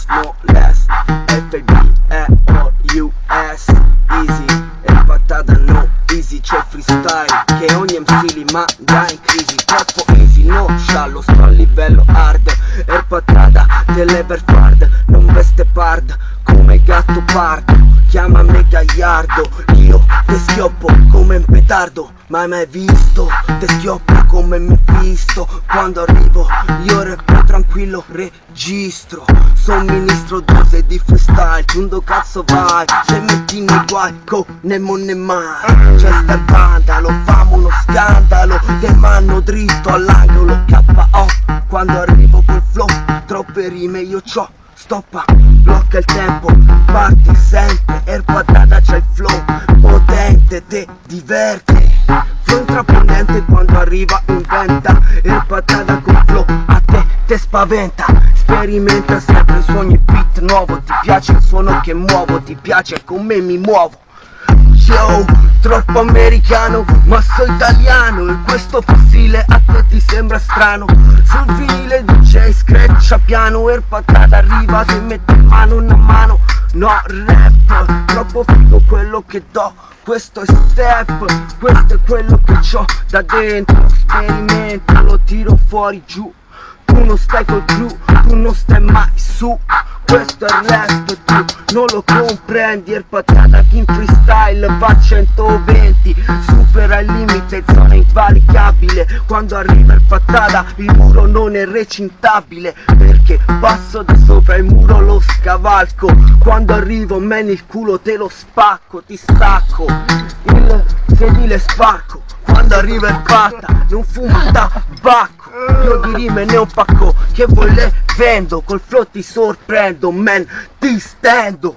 no less. FBEOUS, easy, e patata no easy. C'è freestyle che ogni MC li manda in crisi. Troppo easy, no sciallo, sto a livello hard. E patata delle perfard, non veste pard come gatto pardo. Chiamami Gagliardo, io te schioppo come un petardo. Mai mai visto, te schioppo come mi visto. Quando arrivo io rappo tranquillo, registro. Son ministro dose di freestyle, giundo cazzo vai. Se metti nei guai, ne monne mai. C'è sta banda, lo famo uno scandalo. Te mano dritto all'angolo, KO. Quando arrivo col flow, troppe rime io c'ho. Stoppa, blocca il tempo, parti sempre. Patata c'è il flow potente, te diverte. Flow intraprendente quando arriva inventa. Patata col flow a te spaventa. Sperimenta sempre su ogni beat nuovo. Ti piace il suono che muovo, ti piace come mi muovo. Yo, troppo americano, ma so italiano. E questo fossile a te ti sembra strano. Sul vinile DJ screccia piano. Patata arriva, se mette in mano una mano. No rap, troppo figo quello che do. Questo è step, questo è quello che c'ho da dentro. Sperimento, lo tiro fuori giù. Tu non stai col crew, tu non stai mai su. Questo è il rap, tu non lo comprendi. Patata che in freestyle va a 120. Supera il limite, zona invalicabile. Quando arriva patata il muro non è recintabile. Perché passo da sopra il muro, lo scavalco. Quando arrivo man il culo te lo spacco. Ti stacco il sedile spacco. Quando arriva il patta non fumo tabacco. Io di rime ne ho pacco, che vuoi le vendo. Col flow ti sorprendo, man, ti stendo.